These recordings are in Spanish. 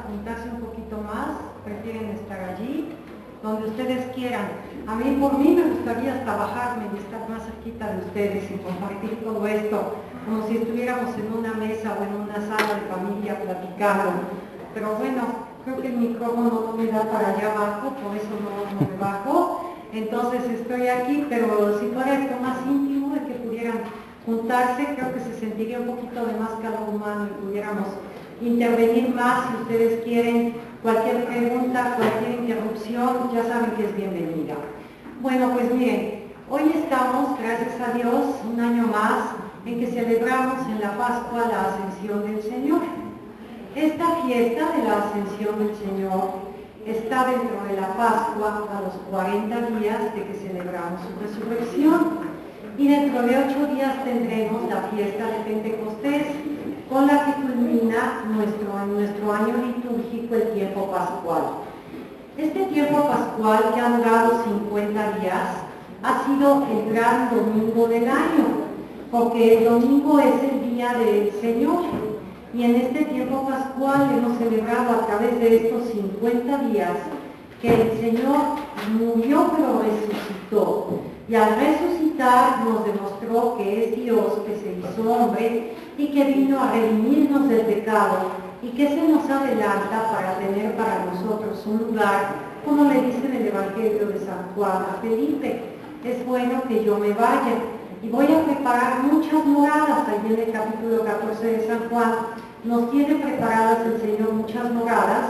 juntarse un poquito más, prefieren estar allí, donde ustedes quieran. A mí, por mí, me gustaría hasta bajarme y estar más cerquita de ustedes y compartir todo esto, como si estuviéramos en una mesa o en una sala de familia platicando. Pero bueno, creo que el micrófono no me da para allá abajo, por eso no me bajo. Entonces estoy aquí, pero si fuera esto más íntimo, de que pudieran juntarse, creo que se sentiría un poquito de más calor humano y pudiéramos intervenir más si ustedes quieren. Cualquier pregunta, cualquier interrupción, ya saben que es bienvenida. Bueno, pues miren, hoy estamos, gracias a Dios, un año más en que celebramos en la Pascua la Ascensión del Señor. Esta fiesta de la Ascensión del Señor está dentro de la Pascua a los 40 días de que celebramos su resurrección. Y dentro de 8 días tendremos la fiesta de Pentecostés, con la que culmina nuestro año litúrgico, el tiempo pascual. Este tiempo pascual, que ha durado 50 días, ha sido el gran domingo del año, porque el domingo es el día del Señor. Y en este tiempo pascual hemos celebrado a través de estos 50 días que el Señor murió pero resucitó. Y al resucitar nos demostró que es Dios que se hizo hombre y que vino a redimirnos del pecado y que se nos adelanta para tener para nosotros un lugar, como le dice en el Evangelio de San Juan a Felipe: es bueno que yo me vaya y voy a preparar muchas moradas. Allí en el capítulo 14 de San Juan nos tiene preparadas el Señor muchas moradas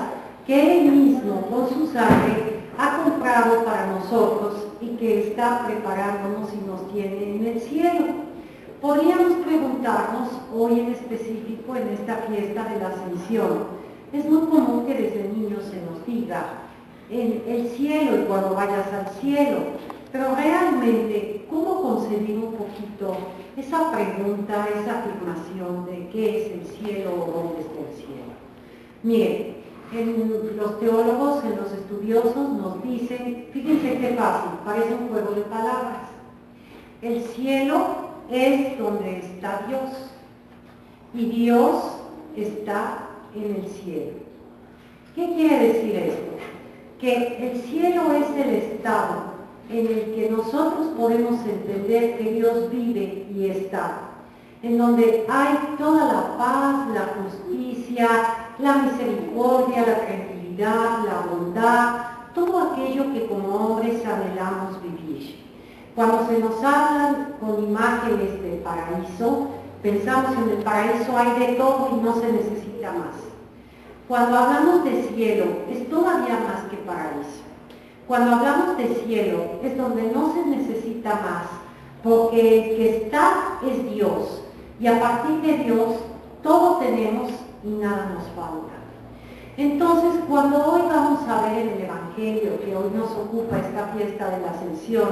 que Él mismo con su sangre ha comprado para nosotros y que está preparándonos y nos tiene en el cielo. Podríamos preguntarnos hoy en específico en esta fiesta de la Ascensión. Es muy común que desde niños se nos diga en el cielo y cuando vayas al cielo, pero realmente, ¿cómo concebir un poquito esa pregunta, esa afirmación de qué es el cielo o dónde está el cielo? Miren, los teólogos, en los estudiosos nos dicen, fíjense qué fácil, parece un juego de palabras. El cielo es donde está Dios y Dios está en el cielo. ¿Qué quiere decir esto? Que el cielo es el estado en el que nosotros podemos entender que Dios vive y está, en donde hay toda la paz, la justicia, la misericordia, la tranquilidad, la bondad, todo aquello que como hombres anhelamos vivir. Cuando se nos hablan con imágenes del paraíso, pensamos en el paraíso hay de todo y no se necesita más. Cuando hablamos de cielo, es todavía más que paraíso. Cuando hablamos de cielo, es donde no se necesita más, porque el que está es Dios. Y a partir de Dios, todo tenemos y nada nos falta. Entonces, cuando hoy vamos a ver en el Evangelio, que hoy nos ocupa esta fiesta de la Ascensión,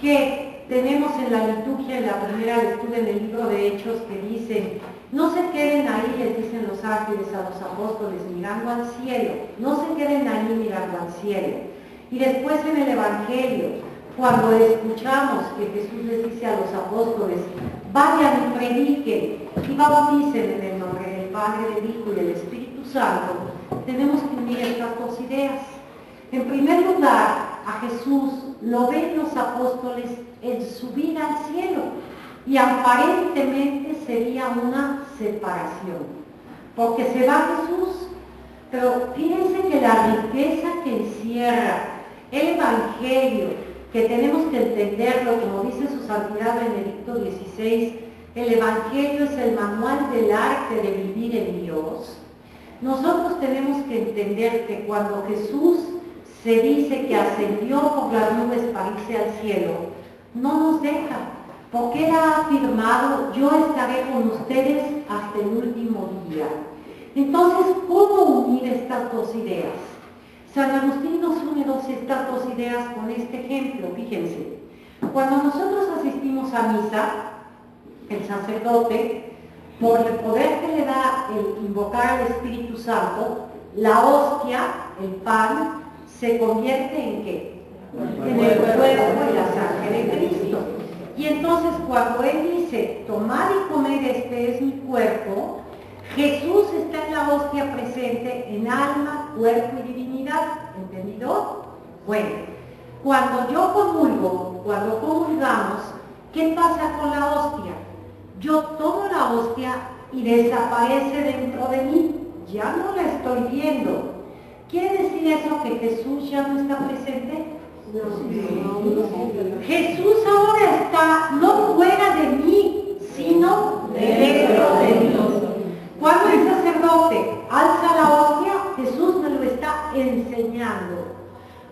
que tenemos en la liturgia, en la primera lectura en el libro de Hechos, que dicen, no se queden ahí, les dicen los ángeles a los apóstoles, mirando al cielo, no se queden ahí mirando al cielo. Y después en el Evangelio, cuando escuchamos que Jesús les dice a los apóstoles, vayan y prediquen y bauticen en el nombre del Padre, del Hijo y del Espíritu Santo, tenemos que unir estas dos ideas. En primer lugar, a Jesús lo ven los apóstoles en su vida al cielo y aparentemente sería una separación, porque se va Jesús, pero fíjense que la riqueza que encierra el Evangelio, que tenemos que entenderlo, como dice su Santidad Benedicto XVI, el Evangelio es el manual del arte de vivir en Dios. Nosotros tenemos que entender que cuando Jesús se dice que ascendió por las nubes para irse al cielo, no nos deja, porque Él ha afirmado, yo estaré con ustedes hasta el último día. Entonces, ¿cómo unir estas dos ideas? San Agustín nos une estas dos ideas con este ejemplo. Fíjense, cuando nosotros asistimos a misa, el sacerdote, por el poder que le da el invocar al Espíritu Santo, la hostia, el pan, se convierte ¿en qué? En el cuerpo y la sangre de Cristo. Y entonces cuando Él dice, tomad y comed, este es mi cuerpo, Jesús está en la hostia presente en alma, cuerpo y divinidad. ¿Entendido? Bueno, cuando yo comulgo, cuando comulgamos, ¿qué pasa con la hostia? Yo tomo la hostia y desaparece dentro de mí. Ya no la estoy viendo. ¿Quiere decir eso que Jesús ya no está presente? No. Jesús ahora está no fuera de mí, sino dentro de mí. Cuando el sacerdote alza la hostia, Jesús me lo está enseñando.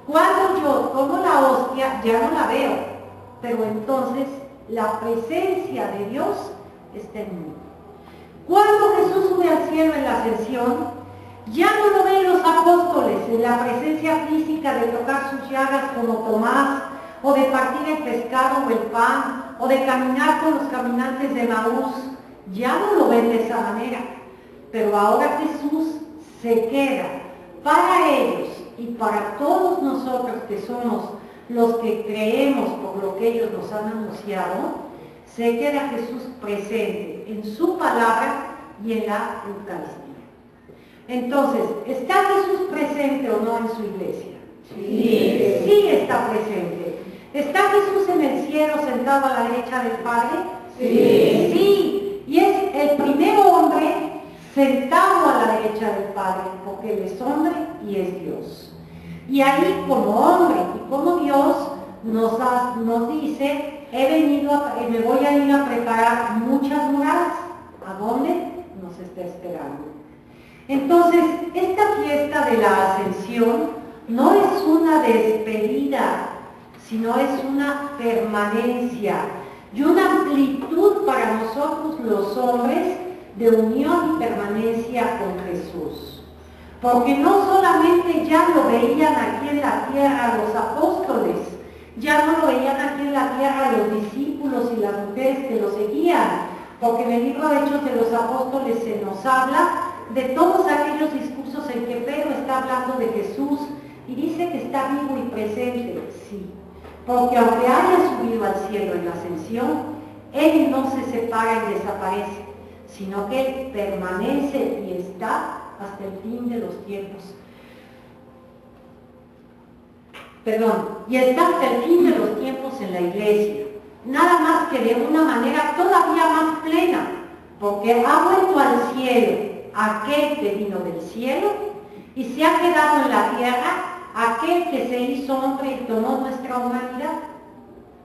Cuando yo tomo la hostia, ya no la veo, pero entonces la presencia de Dios está en mí. Cuando Jesús sube al cielo en la ascensión, ya no lo ven los apóstoles en la presencia física de tocar sus llagas como Tomás, o de partir el pescado o el pan, o de caminar con los caminantes de Maús. Ya no lo ven de esa manera. Pero ahora Jesús se queda para ellos y para todos nosotros que somos los que creemos por lo que ellos nos han anunciado, se queda Jesús presente en su palabra y en la Eucaristía. Entonces, ¿está Jesús presente o no en su iglesia? Sí. Sí está presente. ¿Está Jesús en el cielo sentado a la derecha del Padre? Sí. Sí. Y es el primer hombre sentado a la derecha del Padre, porque Él es hombre y es Dios. Y ahí, como hombre y como Dios, nos dice, me voy a ir a preparar muchas moradas. ¿A dónde? Nos está esperando. Entonces, esta fiesta de la Ascensión no es una despedida, sino es una permanencia y una amplitud para nosotros los hombres de unión y permanencia con Jesús. Porque no solamente ya lo veían aquí en la tierra los apóstoles, ya no lo veían aquí en la tierra los discípulos y las mujeres que lo seguían, porque en el libro de Hechos de los Apóstoles se nos habla de todos aquellos discursos en que Pedro está hablando de Jesús y dice que está vivo y presente. Sí, porque aunque haya subido al cielo en la ascensión, Él no se separa y desaparece, sino que Él permanece y está hasta el fin de los tiempos. Y está hasta el fin de los tiempos en la iglesia, nada más que de una manera todavía más plena, porque ha vuelto al cielo aquel que vino del cielo y se ha quedado en la tierra aquel que se hizo hombre y tomó nuestra humanidad.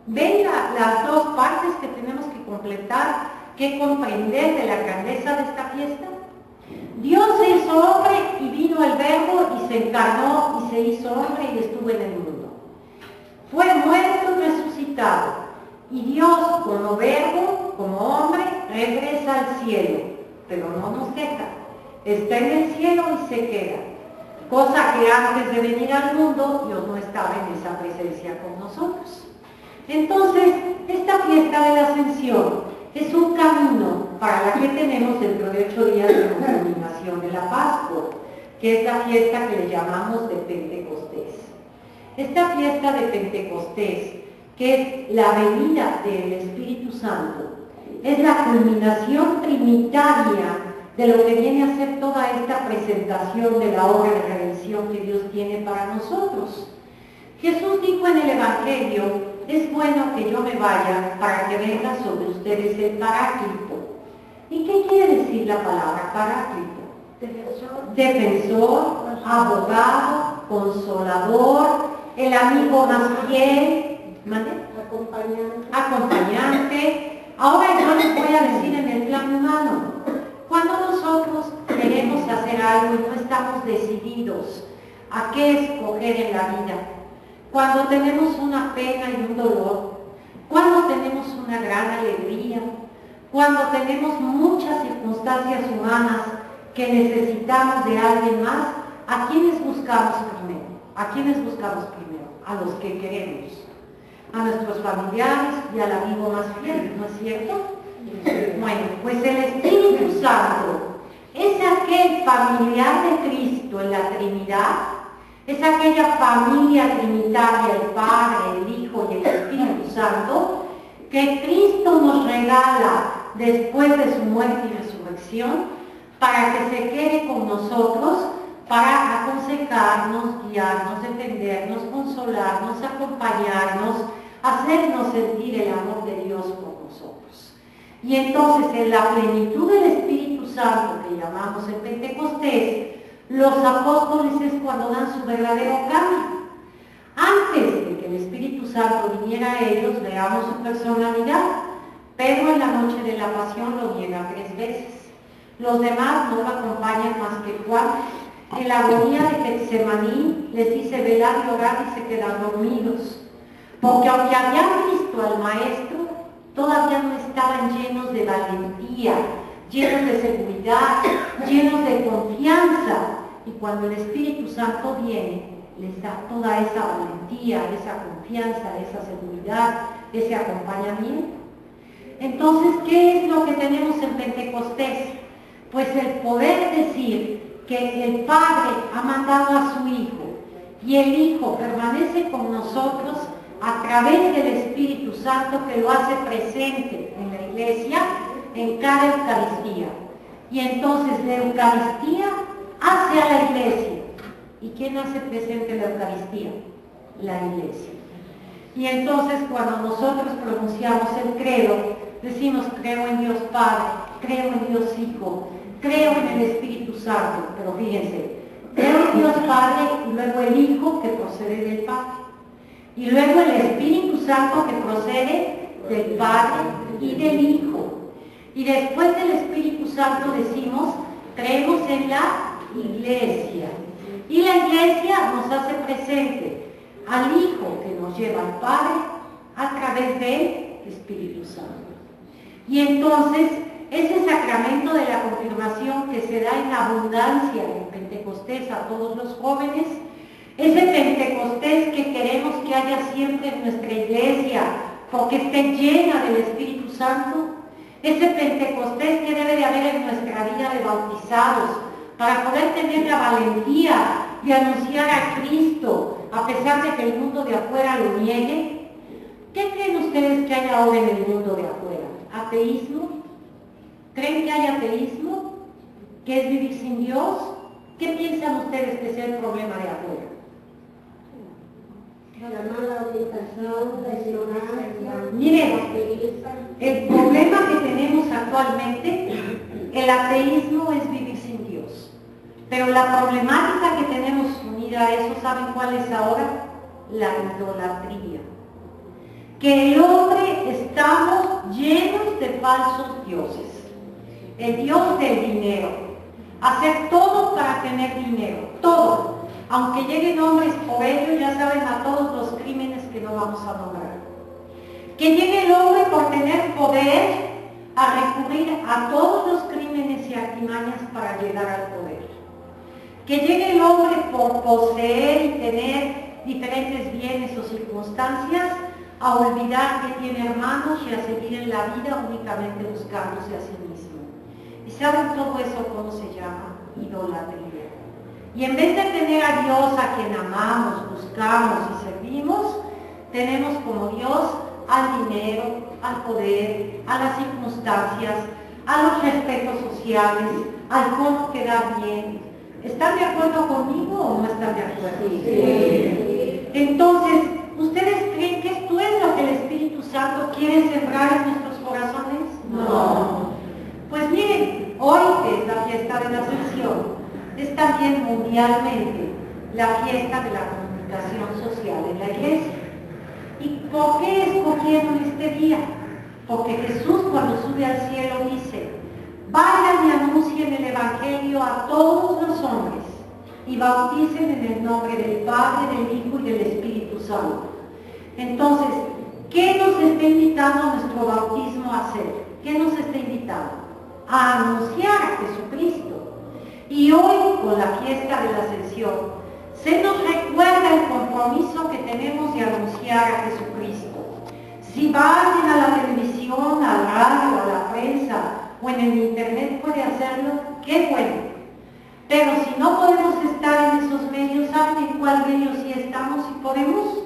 ¿Ven las dos partes que tenemos que completar, que comprender de la grandeza de esta fiesta? Dios se hizo hombre y vino el Verbo y se encarnó y se hizo hombre y estuvo en el mundo. Fue muerto y resucitado. Y Dios, como Verbo, como hombre, regresa al cielo, pero no nos deja. Está en el cielo y se queda. Cosa que antes de venir al mundo, Dios no estaba en esa presencia con nosotros. Entonces, esta fiesta de la Ascensión es un camino para la que tenemos dentro de 8 días de la culminación de la Pascua, que es la fiesta que le llamamos de Pentecostés. Esta fiesta de Pentecostés, que es la venida del Espíritu Santo, es la culminación trinitaria de lo que viene a ser toda esta presentación de la obra de redención que Dios tiene para nosotros. Jesús dijo en el Evangelio, es bueno que yo me vaya para que venga sobre ustedes el Paráclito. ¿Y qué quiere decir la palabra Paráclito? Defensor, abogado, consolador, el amigo más fiel, acompañante. Ahora yo les voy a decir en el plan humano, cuando nosotros queremos hacer algo y no estamos decididos a qué escoger en la vida, cuando tenemos una pena y un dolor, cuando tenemos una gran alegría, cuando tenemos muchas circunstancias humanas que necesitamos de alguien más, ¿a quiénes buscamos primero? ¿A quiénes buscamos primero? A los que queremos, a nuestros familiares y al amigo más fiel, ¿no es cierto? Bueno, pues el Espíritu Santo es aquel familiar de Cristo en la Trinidad, es aquella familia trinitaria, el Padre, el Hijo y el Espíritu Santo, que Cristo nos regala después de su muerte y resurrección, para que se quede con nosotros, para aconsejarnos, guiarnos, defendernos, consolarnos, acompañarnos, hacernos sentir el amor de Dios por nosotros. Y entonces en la plenitud del Espíritu Santo, que llamamos el Pentecostés, los apóstoles es cuando dan su verdadero cambio. Antes de que el Espíritu Santo viniera a ellos, veamos su personalidad. Pedro en la noche de la pasión lo niega 3 veces. Los demás no lo acompañan más que Juan. En la agonía de Getsemaní les dice velad y orad y se quedan dormidos. Porque aunque habían visto al Maestro, todavía no estaban llenos de valentía, llenos de seguridad, llenos de confianza. Y cuando el Espíritu Santo viene, les da toda esa valentía, esa confianza, esa seguridad, ese acompañamiento. Entonces, ¿qué es lo que tenemos en Pentecostés? Pues el poder decir que el Padre ha mandado a su Hijo y el Hijo permanece con nosotros a través del Espíritu Santo, que lo hace presente en la iglesia, en cada Eucaristía. Y entonces la Eucaristía hace a la iglesia. ¿Y quién hace presente la Eucaristía? La iglesia. Y entonces cuando nosotros pronunciamos el credo, decimos creo en Dios Padre, creo en Dios Hijo, creo en el Espíritu Santo. Pero fíjense, creo en Dios Padre y luego el Hijo, que procede del Padre. Y luego el Espíritu Santo, que procede del Padre y del Hijo. Y después del Espíritu Santo decimos creemos en la iglesia. Y la iglesia nos hace presente al Hijo, que nos lleva al Padre a través del Espíritu Santo. Y entonces ese sacramento de la confirmación que se da en abundancia en Pentecostés a todos los jóvenes, ese Pentecostés que queremos que haya siempre en nuestra iglesia, porque esté llena del Espíritu Santo, ese Pentecostés que debe de haber en nuestra vida de bautizados, para poder tener la valentía de anunciar a Cristo, a pesar de que el mundo de afuera lo niegue. ¿Qué creen ustedes que hay ahora en el mundo de afuera? ¿Ateísmo? ¿Creen que hay ateísmo? ¿Que es vivir sin Dios? ¿Qué piensan ustedes que sea el problema de afuera? La mala orientación, la ignorancia. Miren, el problema que tenemos actualmente, el ateísmo es vivir sin Dios. Pero la problemática que tenemos unida a eso, ¿saben cuál es ahora? La idolatría. Que el hombre estamos llenos de falsos dioses. El Dios del dinero. Hacer todo para tener dinero, todo. Aunque lleguen hombres por ello, ya saben a todos los crímenes que no vamos a nombrar. Que llegue el hombre por tener poder a recurrir a todos los crímenes y artimañas para llegar al poder. Que llegue el hombre por poseer y tener diferentes bienes o circunstancias a olvidar que tiene hermanos y a seguir en la vida únicamente buscándose a sí mismo. ¿Y saben todo eso cómo se llama? Idolatría. Y en vez de tener a Dios a quien amamos, buscamos y servimos, tenemos como Dios al dinero, al poder, a las circunstancias, a los respetos sociales, al cómo quedar bien. ¿Están de acuerdo conmigo o no están de acuerdo? Sí. Entonces, ¿ustedes creen que esto es lo que el Espíritu Santo quiere sembrar en nuestros corazones? No. Pues miren, hoy que es la fiesta de la Ascensión, es también mundialmente la fiesta de la comunicación social en la iglesia. ¿Y por qué escogieron este día? Porque Jesús cuando sube al cielo dice, vayan y anuncien el Evangelio a todos los hombres y bauticen en el nombre del Padre, del Hijo y del Espíritu Santo. Entonces, ¿qué nos está invitando nuestro bautismo a hacer? ¿Qué nos está invitando? A anunciar a Jesucristo. Y hoy, con la fiesta de la Ascensión, se nos recuerda el compromiso que tenemos de anunciar a Jesucristo. Si van a la televisión, a la radio, a la prensa o en el internet puede hacerlo, qué bueno. Pero si no podemos estar en esos medios, ¿saben en cuál medio sí estamos y podemos?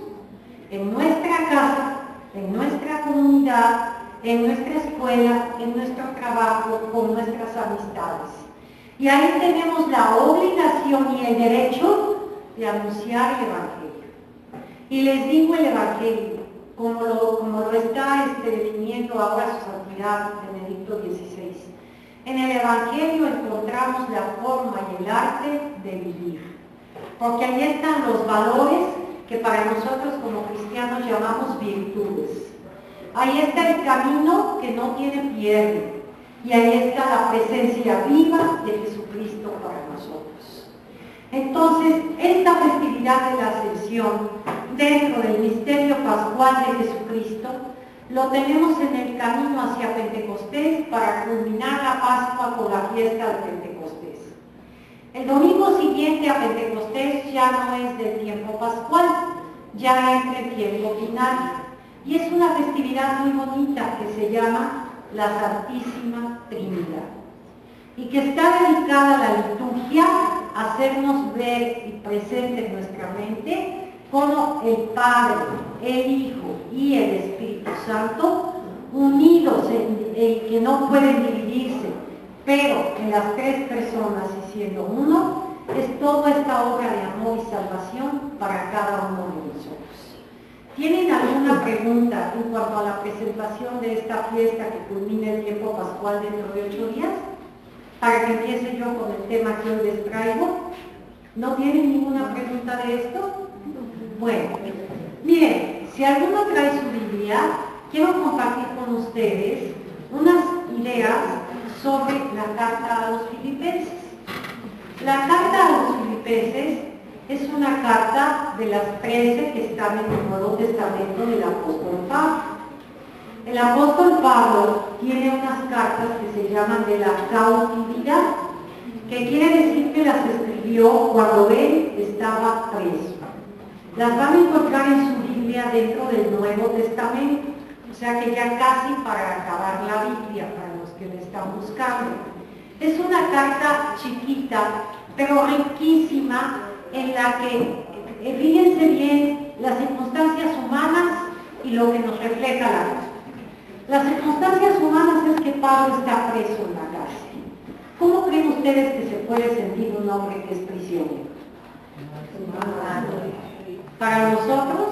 En nuestra casa, en nuestra comunidad, en nuestra escuela, en nuestro trabajo, con nuestras amistades. Y ahí tenemos la obligación y el derecho de anunciar el Evangelio. Y les digo el Evangelio, como lo está definiendo ahora su santidad Benedicto XVI. En el Evangelio encontramos la forma y el arte de vivir. Porque ahí están los valores que para nosotros como cristianos llamamos virtudes. Ahí está el camino que no tiene pierde. Y ahí está la presencia viva de Jesucristo para nosotros. Entonces, esta festividad de la Ascensión, dentro del misterio pascual de Jesucristo, lo tenemos en el camino hacia Pentecostés para culminar la Pascua con la fiesta de Pentecostés. El domingo siguiente a Pentecostés ya no es del tiempo pascual, ya entra el tiempo final. Y es una festividad muy bonita que se llama la Santísima Trinidad y que está dedicada a la liturgia, a hacernos ver y presente en nuestra mente cómo el Padre, el Hijo y el Espíritu Santo, unidos que no pueden dividirse, pero en las tres personas y siendo uno, es toda esta obra de amor y salvación para cada uno de nosotros. ¿Tienen alguna pregunta en cuanto a la presentación de esta fiesta que culmina el tiempo pascual dentro de 8 días? Para que empiece yo con el tema que hoy les traigo. ¿No tienen ninguna pregunta de esto? Bueno, miren, si alguno trae su Biblia, quiero compartir con ustedes unas ideas sobre la carta a los filipenses. La carta a los filipenses es una carta de las 13 que están en el Nuevo Testamento del apóstol Pablo. El apóstol Pablo tiene unas cartas que se llaman de la cautividad, que quiere decir que las escribió cuando él estaba preso. Las van a encontrar en su Biblia dentro del Nuevo Testamento, o sea que ya casi para acabar la Biblia, para los que la están buscando. Es una carta chiquita, pero riquísima, en la que, fíjense bien, las circunstancias humanas y lo que nos refleja la luz. Las circunstancias humanas es que Pablo está preso en la cárcel. ¿Cómo creen ustedes que se puede sentir un hombre que es prisionero? Para nosotros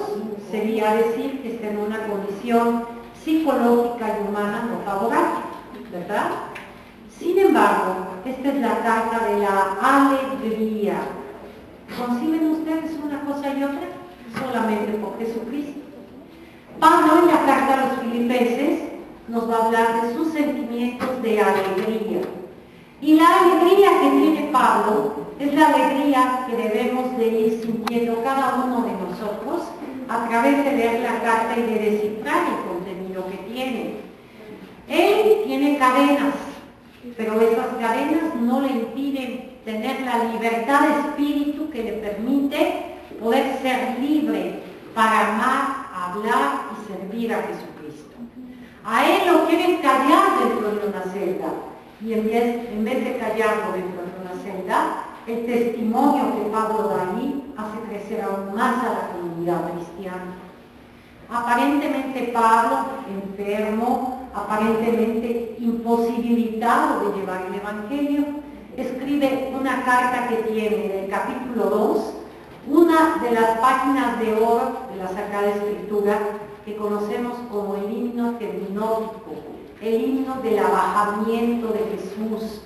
sería decir que está en una condición psicológica y humana no favorable, ¿verdad? Sin embargo, esta es la carta de la alegría. ¿Conciben ustedes una cosa y otra? Solamente por Jesucristo. Pablo en la carta a los filipenses nos va a hablar de sus sentimientos de alegría. Y la alegría que tiene Pablo es la alegría que debemos de ir sintiendo cada uno de nosotros a través de leer la carta y de descifrar el contenido que tiene. Él tiene cadenas, pero esas cadenas no le impiden tener la libertad de espíritu que le permite poder ser libre para amar, hablar y servir a Jesucristo. A él lo quieren callar dentro de una celda, y en vez de callarlo dentro de una celda, el testimonio que Pablo da allí hace crecer aún más a la comunidad cristiana. Aparentemente Pablo, enfermo, aparentemente imposibilitado de llevar el Evangelio, escribe una carta que tiene en el capítulo 2 una de las páginas de oro de la Sagrada Escritura que conocemos como el himno terminótico, el himno del abajamiento de Jesús.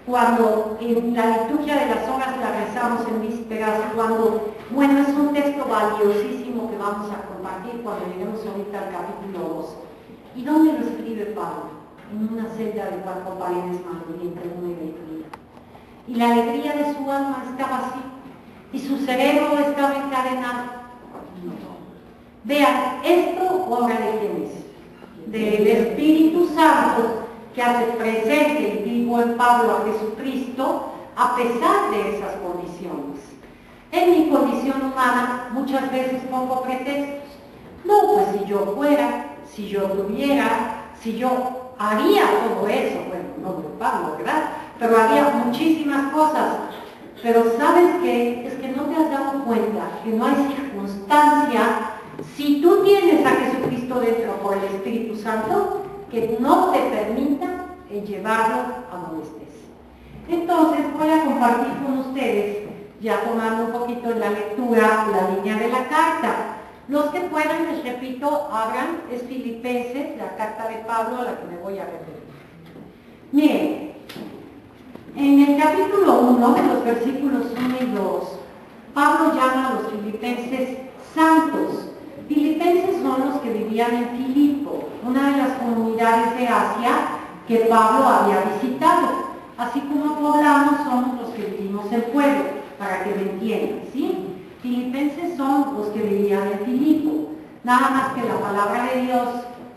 Cuando en la liturgia de las horas la rezamos en vísperas, bueno, es un texto valiosísimo que vamos a compartir cuando lleguemos ahorita al capítulo 2. ¿Y dónde lo escribe Pablo? En una celda de 4 paredes más y entre una y otra. Y la alegría de su alma estaba así, y su cerebro estaba encadenado. Vean, esto obra de quién es, del Espíritu Santo, que hace presente y vivo en Pablo a Jesucristo a pesar de esas condiciones. En mi condición humana muchas veces pongo pretextos. No, pues si yo fuera, si yo tuviera, si yo haría todo eso, bueno, no de Pablo, ¿verdad? Pero haría muchísimas cosas. Pero ¿sabes qué? Es que no te has dado cuenta que no hay circunstancia, si tú tienes a Jesucristo dentro por el Espíritu Santo, que no te permita llevarlo a donde estés. Entonces voy a compartir con ustedes, ya tomando un poquito en la lectura, la línea de la carta. Los que puedan, les repito, abran, es Filipenses, la carta de Pablo a la que me voy a referir. Miren, en el capítulo 1, los versículos 1 y 2, Pablo llama a los filipenses santos. Filipenses son los que vivían en Filipo, una de las comunidades de Asia que Pablo había visitado. Así como poblanos somos los que vivimos en pueblo, para que me entiendan, ¿sí? Filipenses son los que vivían en Filipo. Nada más que la palabra de Dios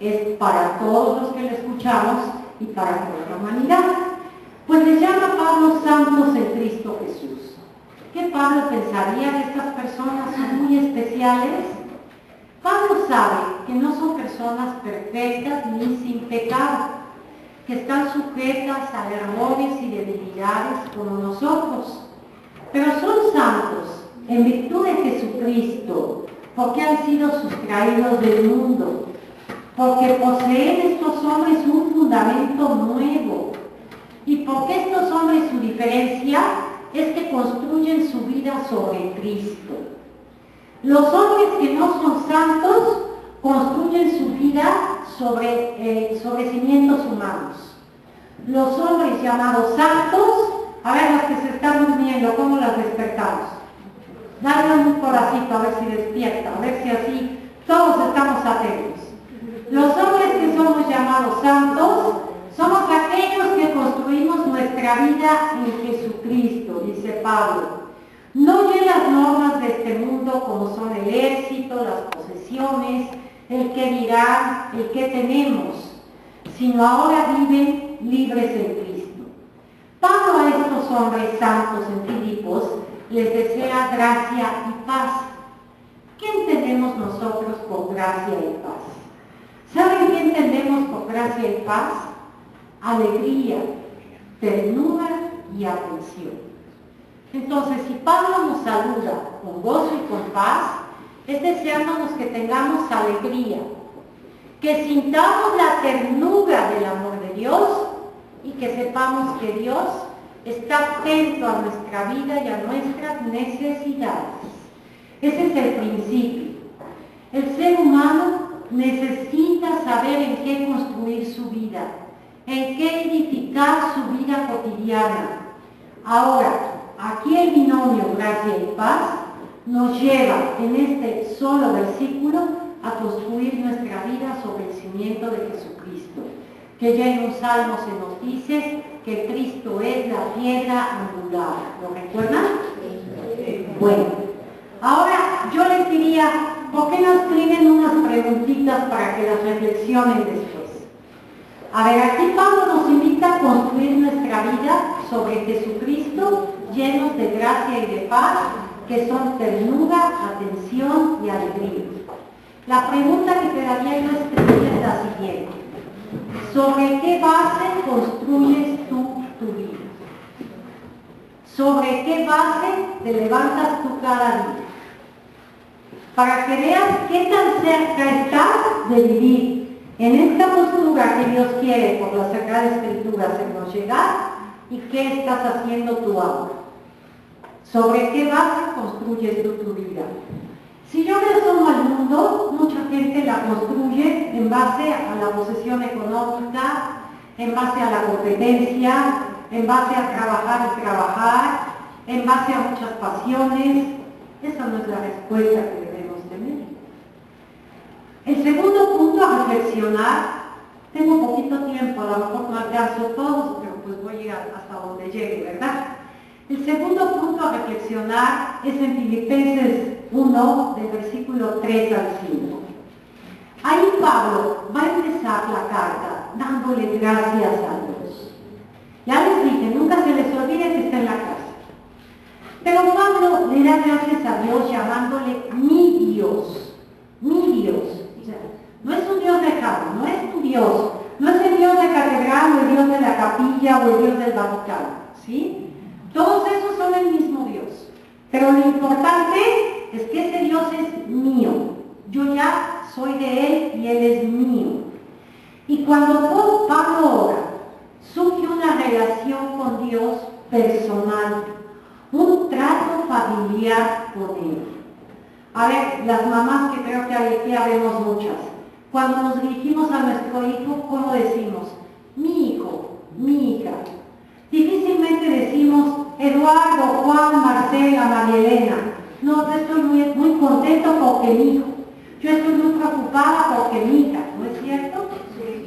es para todos los que la escuchamos y para toda la humanidad. Pues les llama Pablo santos en Cristo Jesús. ¿Qué Pablo pensaría que estas personas son muy especiales? Pablo sabe que no son personas perfectas ni sin pecado, que están sujetas a errores y debilidades como nosotros, pero son santos en virtud de Jesucristo, porque han sido sustraídos del mundo, porque poseen estos hombres un fundamento nuevo, y porque estos hombres su diferencia es que construyen su vida sobre Cristo. Los hombres que no son santos construyen su vida sobre cimientos humanos. Los hombres llamados santos, a ver las que se están durmiendo, ¿cómo las despertamos? Dale un coracito a ver si despierta, a ver si así todos estamos atentos. Los hombres que somos llamados santos somos aquellos que construimos nuestra vida en Jesucristo, dice Pablo. No en las normas de este mundo como son el éxito, las posesiones, el que dirán, el que tenemos, sino ahora viven libres en Cristo. Pablo a estos hombres santos en Filipos les desea gracia y paz. ¿Qué entendemos nosotros por gracia y paz? ¿Saben qué entendemos por gracia y paz? Alegría, ternura y atención. Entonces, si Pablo nos saluda con gozo y con paz, es deseándonos que tengamos alegría, que sintamos la ternura del amor de Dios y que sepamos que Dios está atento a nuestra vida y a nuestras necesidades. Ese es el principio. El ser humano necesita saber en qué construir su vida, en qué edificar su vida cotidiana. Ahora, aquí el binomio gracia y paz nos lleva en este solo versículo a construir nuestra vida sobre el cimiento de Jesucristo, que ya en un salmo se nos dice que Cristo es la piedra angular. ¿Lo recuerdan? Bueno, ahora yo les diría, ¿por qué no escriben unas preguntitas para que las reflexionen después? A ver, aquí Pablo nos invita a construir nuestra vida sobre Jesucristo, llenos de gracia y de paz, que son ternura, atención y alegría. La pregunta que quedaría yo escribir es la siguiente: ¿sobre qué base construyes tú tu vida? ¿Sobre qué base te levantas tú cada día? Para que veas qué tan cerca estás de vivir en esta postura que Dios quiere por la Sagrada Escritura hacernos llegar, y qué estás haciendo tú ahora. ¿Sobre qué base construyes tú tu vida? Si yo me asomo al mundo, mucha gente la construye en base a la posesión económica, en base a la competencia, en base a trabajar y trabajar, en base a muchas pasiones. Esa no es la respuesta que debemos tener. El segundo punto a reflexionar, tengo poquito tiempo, a lo mejor no alcanzo todos, pero pues voy a ir hasta donde llegue, ¿verdad? El segundo punto a reflexionar es en Filipenses 1, del versículo 3 al 5. Ahí Pablo va a empezar la carta dándole gracias a Dios. Ya les dije, nunca se les olvide que está en la casa. Pero Pablo le da gracias a Dios llamándole mi Dios. Mi Dios. O sea, no es un Dios lejano, no es tu Dios. No es el Dios de catedral o el Dios de la capilla o el Dios del Vaticano. ¿Sí? Todos esos son el mismo Dios. Pero lo importante es que ese Dios es mío. Yo ya soy de Él y Él es mío. Y cuando Pablo ora, surge una relación con Dios personal, un trato familiar con él. A ver, las mamás, que creo que aquí habemos muchas, cuando nos dirigimos a nuestro hijo, ¿cómo decimos? Mi hijo, mi hija. Difícilmente decimos Eduardo, Juan, Marcela, María Elena. No, yo estoy muy contento porque mi hijo. Yo estoy muy preocupada porque mi hija, ¿no es cierto?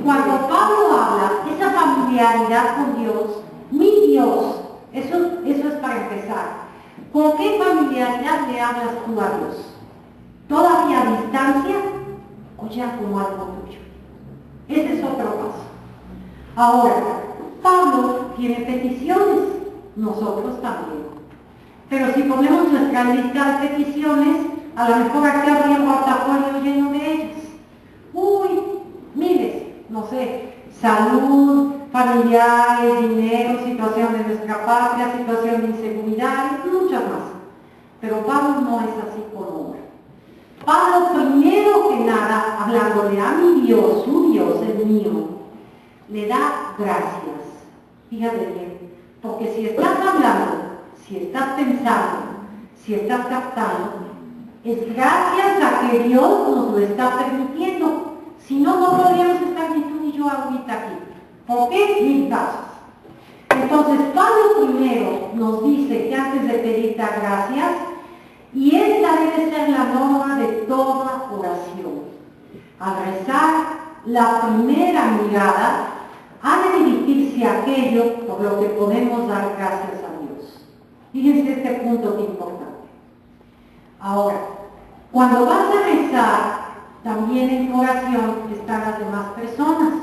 Cuando Pablo habla, esa familiaridad con Dios, mi Dios, eso es para empezar. ¿Con qué familiaridad le hablas tú a Dios? ¿Todavía a distancia o ya como algo tuyo? Ese es otro paso. Ahora, Pablo tiene peticiones, nosotros también. Pero si ponemos nuestra lista de peticiones, a lo mejor aquí habría un portafolio lleno de ellas. Uy, miles, no sé, salud, familiares, dinero, situación de nuestra patria, situación de inseguridad, muchas más. Pero Pablo no es así por obra. Pablo, primero que nada, hablándole a mi Dios, su Dios, el mío, le da gracias. Fíjate bien, porque si estás hablando, si estás pensando, si estás captando, es gracias a que Dios nos lo está permitiendo. Si no, no podríamos estar ni tú ni yo ahorita aquí. ¿Por qué? 1000 casos. Entonces, Pablo primero nos dice que antes de pedir da gracias, y esta debe ser la norma de toda oración. Al rezar, la primera mirada ha de dirigirse a aquello por lo que podemos dar gracias a Dios. Fíjense este punto que es importante. Ahora, cuando vas a rezar, también en tu oración están las demás personas.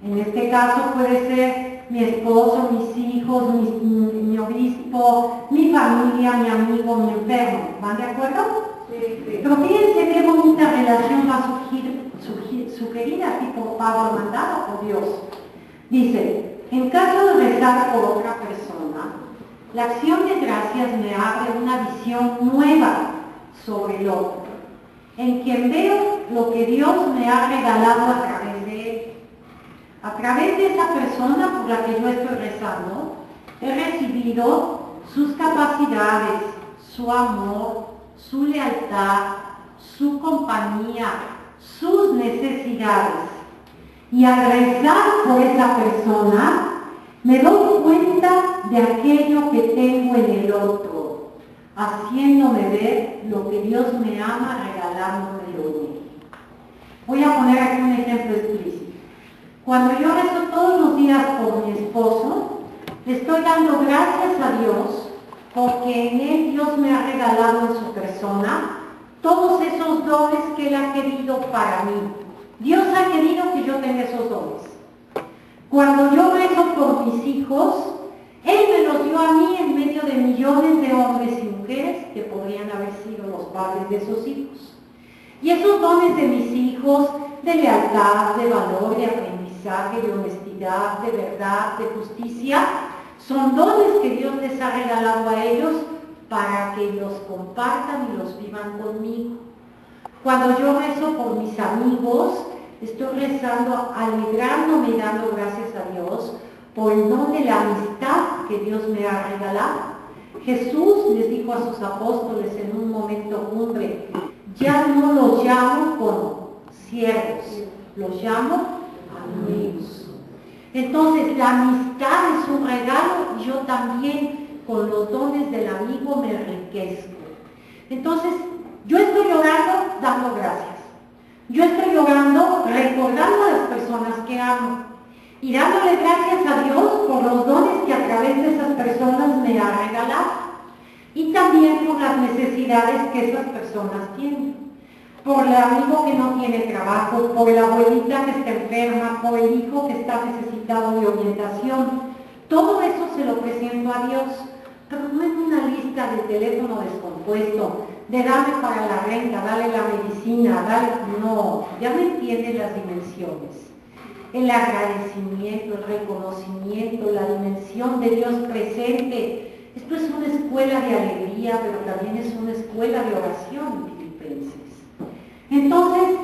En este caso puede ser mi esposo, mis hijos, mi obispo, mi familia, mi amigo, mi enfermo. ¿Van de acuerdo? Sí. Pero fíjense qué bonita relación va a sugerida aquí por Pablo, mandada por Dios. Dice, en caso de rezar por otra persona, la acción de gracias me abre una visión nueva sobre el otro, en quien veo lo que Dios me ha regalado a través de él. A través de esa persona por la que yo estoy rezando, he recibido sus capacidades, su amor, su lealtad, su compañía, sus necesidades. Y al rezar por esa persona, me doy cuenta de aquello que tengo en el otro, haciéndome ver lo que Dios me ama regalándomelo en él. Voy a poner aquí un ejemplo explícito. Cuando yo rezo todos los días por mi esposo, le estoy dando gracias a Dios porque en él Dios me ha regalado en su persona todos esos dones que él ha querido para mí. Dios ha querido que yo tenga esos dones. Cuando yo rezo por mis hijos, él me los dio a mí en medio de millones de hombres y mujeres que podrían haber sido los padres de esos hijos. Y esos dones de mis hijos, de lealtad, de valor, de aprendizaje, de honestidad, de verdad, de justicia, son dones que Dios les ha regalado a ellos para que los compartan y los vivan conmigo. Cuando yo rezo por mis amigos, estoy rezando, alegrándome y dando gracias a Dios por el don de la amistad que Dios me ha regalado. Jesús les dijo a sus apóstoles en un momento cumbre, ya no los llamo como siervos, los llamo amigos. Entonces la amistad es un regalo y yo también con los dones del amigo me enriquezco. Entonces yo estoy orando dando gracias. Yo estoy orando recordando a las personas que amo y dándole gracias a Dios por los dones que a través de esas personas me ha regalado y también por las necesidades que esas personas tienen. Por el amigo que no tiene trabajo, por la abuelita que está enferma, por el hijo que está necesitado de orientación. Todo eso se lo presento a Dios, pero no es una lista de teléfono descompuesto, de dame para la renta, dale la medicina, dale... No, ya me entienden las dimensiones. El agradecimiento, el reconocimiento, la dimensión de Dios presente. Esto es una escuela de alegría, pero también es una escuela de oración, filipenses. Entonces,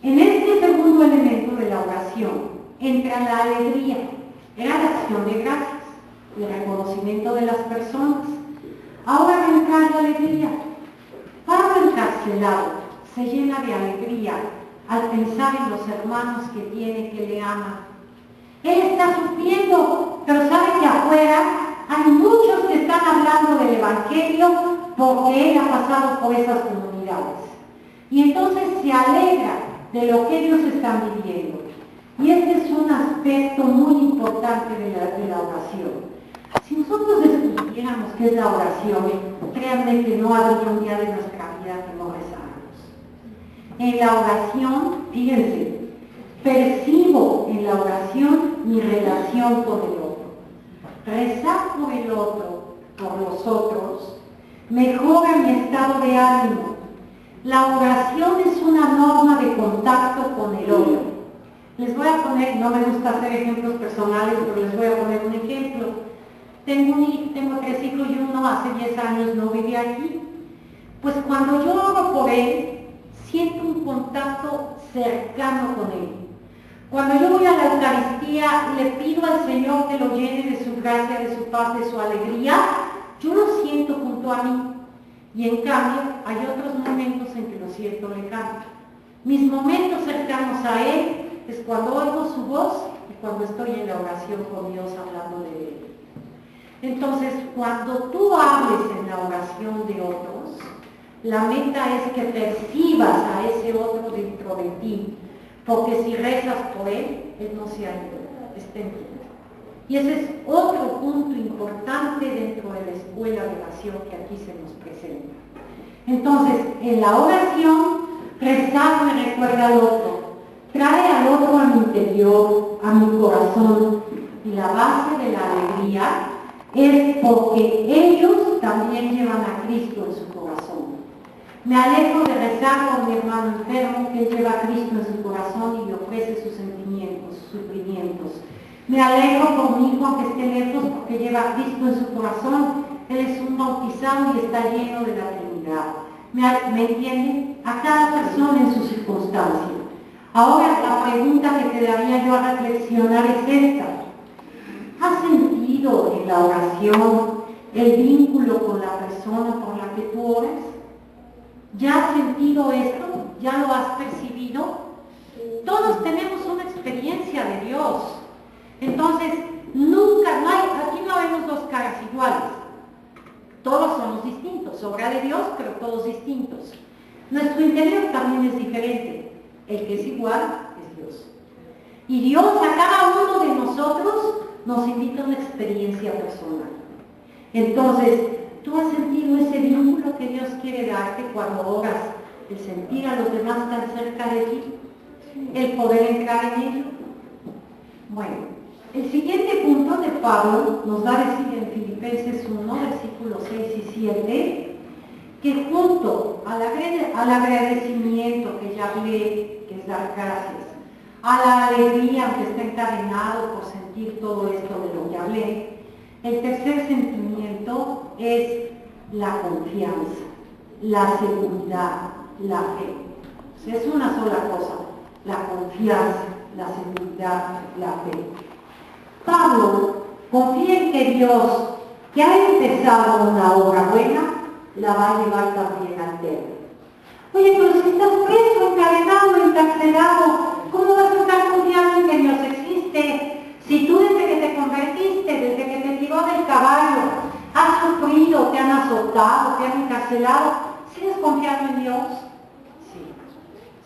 en este segundo elemento de la oración entra la alegría, era la acción de gracias. el reconocimiento de las personas. Ahora me entra la alegría. Pablo encarcelado se llena de alegría al pensar en los hermanos que tiene que le aman. Él está sufriendo, pero sabe que afuera hay muchos que están hablando del Evangelio porque él ha pasado por esas comunidades. Y entonces se alegra de lo que ellos están viviendo. Y este es un aspecto muy importante de la oración. Si nosotros descubriéramos qué es la oración, créanme que no habría un día de nuestra vida que no rezáramos. En la oración, fíjense, percibo en la oración mi relación con el otro. Rezar por el otro, por los otros, mejora mi estado de ánimo. La oración es una norma de contacto con el otro. Les voy a poner, no me gusta hacer ejemplos personales, pero les voy a poner un ejemplo. Tengo 3 hijos y uno hace 10 años no vivía aquí. Pues cuando yo oro por él, siento un contacto cercano con él. Cuando yo voy a la Eucaristía y le pido al Señor que lo llene de su gracia, de su paz, de su alegría, yo lo siento junto a mí. Y en cambio, hay otros momentos en que lo siento lejano. Mis momentos cercanos a Él es cuando oigo su voz y cuando estoy en la oración con Dios hablando de Él. Entonces, cuando tú hables en la oración de otros, la meta es que percibas a ese otro dentro de ti, porque si rezas por él no se ha ido, está en ti. Y ese es otro punto importante dentro de la escuela de oración que aquí se nos presenta. Entonces, en la oración, rezar me recuerda al otro, trae al otro a mi interior, a mi corazón, y la base de la alegría es porque ellos también llevan a Cristo en su corazón. Me alegro de rezar por mi hermano enfermo, que él lleva a Cristo en su corazón y le ofrece sus sentimientos, sus sufrimientos. Me alegro por mi hijo, aunque esté lejos, porque lleva a Cristo en su corazón. Él es un bautizado y está lleno de la Trinidad. ¿Me entienden? A cada persona en su circunstancia. Ahora, la pregunta que te daría yo a reflexionar es esta. ¿Has sentido en la oración el vínculo con la persona por la que tú oras? ¿Ya has sentido esto? ¿Ya lo has percibido? Todos tenemos una experiencia de Dios. Entonces, aquí no vemos dos caras iguales. Todos somos distintos, obra de Dios, pero todos distintos. Nuestro interior también es diferente. El que es igual es Dios. Y Dios a cada uno de nosotros nos invita a una experiencia personal. Entonces, ¿tú has sentido ese vínculo que Dios quiere darte cuando oras? El sentir a los demás tan cerca de ti, el poder entrar en ello. Bueno, el siguiente punto de Pablo nos va a decir en Filipenses 1, versículos 6 y 7, que junto al agradecimiento que ya hablé, que es dar gracias, a la alegría, aunque está encadenado por sentir todo esto de lo que hablé, el tercer sentimiento es la confianza, la seguridad, la fe. O sea, es una sola cosa, la confianza, la seguridad, la fe. Pablo confía en que Dios, que ha empezado una obra buena, la va a llevar también al término. Oye, pero si estás preso, encadenado, encarcelado, ¿cómo vas a estar confiando en que Dios existe? Si tú desde que te convertiste, desde que te tiró del caballo, has sufrido, te han azotado, te han encarcelado, ¿sigues confiando en Dios? Sí,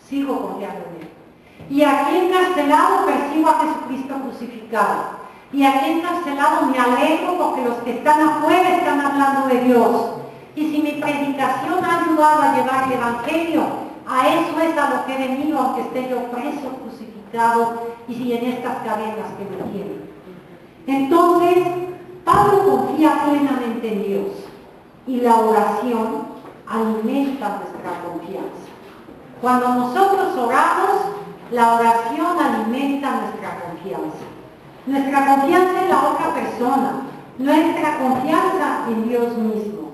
sigo confiando en Él. Y aquí encarcelado percibo a Jesucristo crucificado. Y aquí encarcelado me alegro porque los que están afuera están hablando de Dios. Y si mi predicación ha ayudado a llevar el Evangelio, a eso es a lo que he venido, aunque esté yo preso, crucificado, y si en estas cadenas que me tienen. Entonces, Pablo confía plenamente en Dios. Y la oración alimenta nuestra confianza. Cuando nosotros oramos, la oración alimenta nuestra confianza. Nuestra confianza en la otra persona, nuestra confianza en Dios mismo.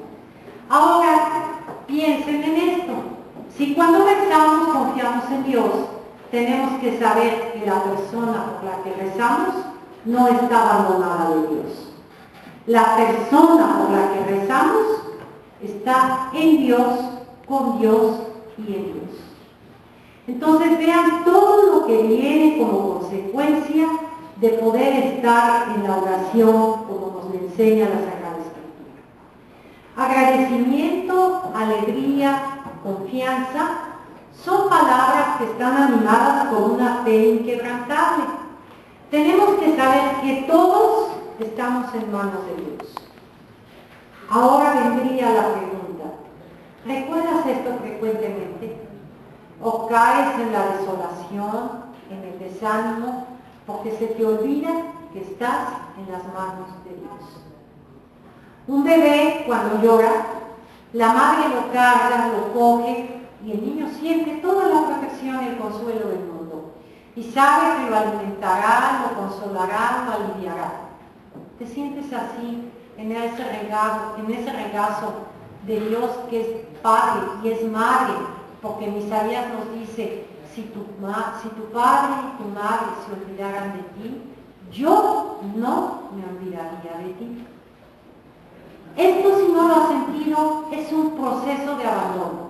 Ahora, piensen en esto. Si cuando rezamos confiamos en Dios, tenemos que saber que la persona por la que rezamos no está abandonada de Dios. La persona por la que rezamos está en Dios, con Dios y en Dios. Entonces vean todo lo que viene como consecuencia de poder estar en la oración como nos enseña la Sagrada Escritura. Agradecimiento, alegría, confianza, son palabras que están animadas por una fe inquebrantable. Tenemos que saber que todos estamos en manos de Dios. Ahora vendría la pregunta, ¿recuerdas esto frecuentemente? ¿O caes en la desolación, en el desánimo, porque se te olvida que estás en las manos de Dios? Un bebé cuando llora, la madre lo carga, lo coge y el niño siente toda la protección y el consuelo del mundo. Y sabe que lo alimentará, lo consolará, lo aliviará. ¿Te sientes así en ese regazo de Dios que es Padre y es Madre? Porque Misaías nos dice, si tu padre y tu madre se olvidaran de ti, yo no me olvidaría de ti. Esto, si no lo has sentido, es un proceso de abandono,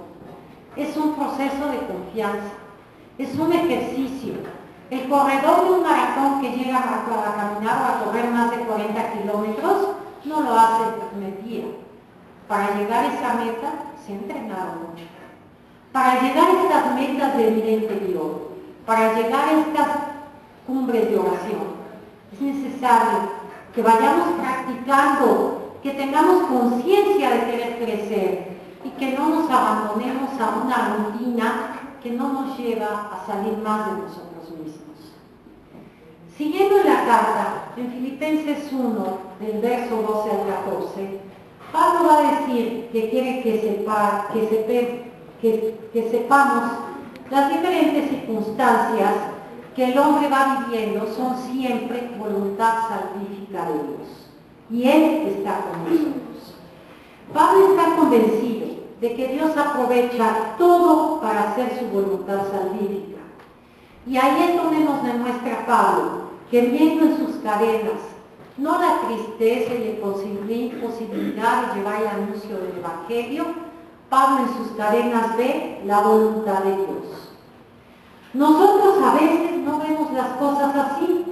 es un proceso de confianza, es un ejercicio. El corredor de un maratón que llega a caminar o a correr más de 40 kilómetros no lo hace de mentira. Para llegar a esa meta se ha entrenado mucho. Para llegar a estas metas de vida interior, para llegar a estas cumbres de oración, es necesario que vayamos practicando, que tengamos conciencia de querer crecer y que no nos abandonemos a una rutina que no nos lleva a salir más de nosotros mismos. Siguiendo en la carta, en Filipenses 1, del verso 12 al 14, Pablo va a decir que quiere que sepamos las diferentes circunstancias que el hombre va viviendo son siempre voluntad salvífica de Dios. Y Él está con nosotros. Pablo está convencido de que Dios aprovecha todo para hacer su voluntad salvífica. Y ahí es donde nos demuestra Pablo que viendo en sus cadenas no la tristeza y la imposibilidad de llevar el anuncio del Evangelio, Pablo en sus cadenas ve la voluntad de Dios. Nosotros a veces no vemos las cosas así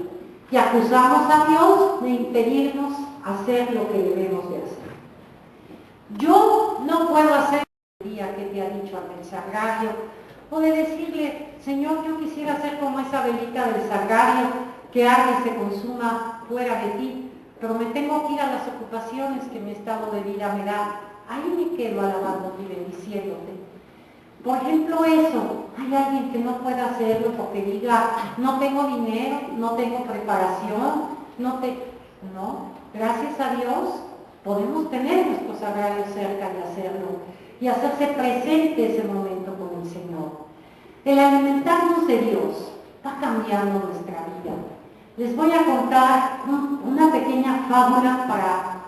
y acusamos a Dios de impedirnos hacer lo que debemos de hacer. Yo no puedo hacer el día que te ha dicho ante el sagrario, o de decirle, Señor, yo quisiera ser como esa velita del sagrario que arde y se consuma fuera de ti, pero me tengo que ir a las ocupaciones que mi estado de vida me da. Ahí me quedo alabándote y bendiciéndote. Por ejemplo, eso, hay alguien que no puede hacerlo porque diga, no tengo dinero, no tengo preparación, no, gracias a Dios podemos tener nuestros sagrarios cerca de hacerlo y hacerse presente ese momento con el Señor. El alimentarnos de Dios va cambiando nuestra vida. Les voy a contar una pequeña fábula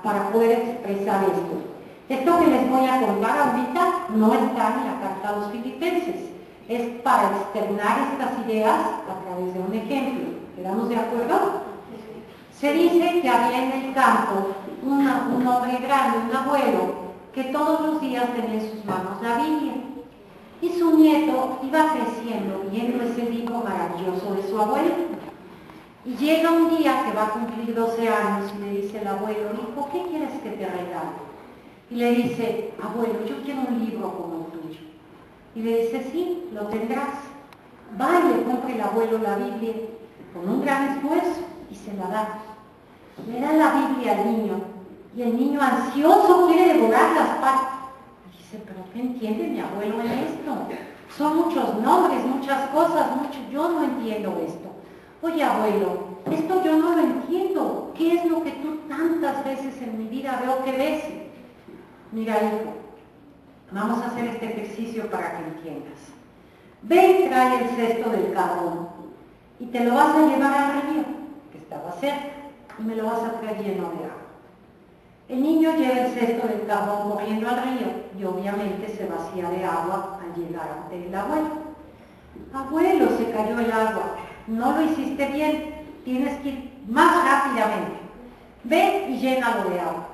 para poder expresar esto. Esto que les voy a contar ahorita no está en la carta a los Filipenses, es para externar estas ideas a través de un ejemplo. ¿Quedamos de acuerdo? Se dice que había en el campo un hombre grande, un abuelo, que todos los días tenía en sus manos la Biblia. Y su nieto iba creciendo viendo ese libro maravilloso de su abuelo. Y llega un día que va a cumplir 12 años y le dice el abuelo, hijo, ¿qué quieres que te regale? Y le dice, abuelo, yo quiero un libro como el tuyo. Y le dice, sí, lo tendrás. Va y le compra el abuelo la Biblia con un gran esfuerzo y se la da. Le da la Biblia al niño y el niño ansioso quiere devorar las páginas. Y dice, pero ¿qué entiende mi abuelo en esto? Son muchos nombres, muchas cosas, yo no entiendo esto. Oye, abuelo, esto yo no lo entiendo. ¿Qué es lo que tú tantas veces en mi vida veo que ves? Mira, hijo, vamos a hacer este ejercicio para que entiendas. Ve y trae el cesto del carbón y te lo vas a llevar al río, que estaba cerca, y me lo vas a traer lleno de agua. El niño lleva el cesto del carbón corriendo al río y obviamente se vacía de agua al llegar ante el abuelo. Abuelo, se cayó el agua, no lo hiciste bien, tienes que ir más rápidamente. Ve y llénalo de agua.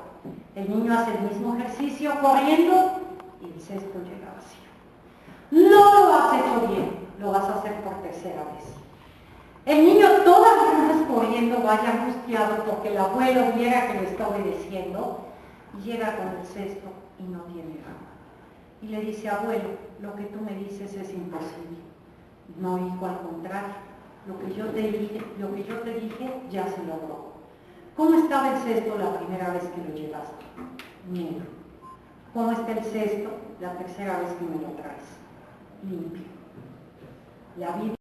El niño hace el mismo ejercicio corriendo y el cesto llega vacío. No lo has hecho bien, lo vas a hacer por tercera vez. El niño todavía corriendo, vaya angustiado porque el abuelo viera que lo está obedeciendo, y llega con el cesto y no tiene agua. Y le dice, abuelo, lo que tú me dices es imposible. No, hijo, al contrario, lo que yo te dije ya se logró. ¿Cómo estaba el cesto la primera vez que lo llevaste? Negro. ¿Cómo está el cesto la tercera vez que me lo traes? Limpio. La vida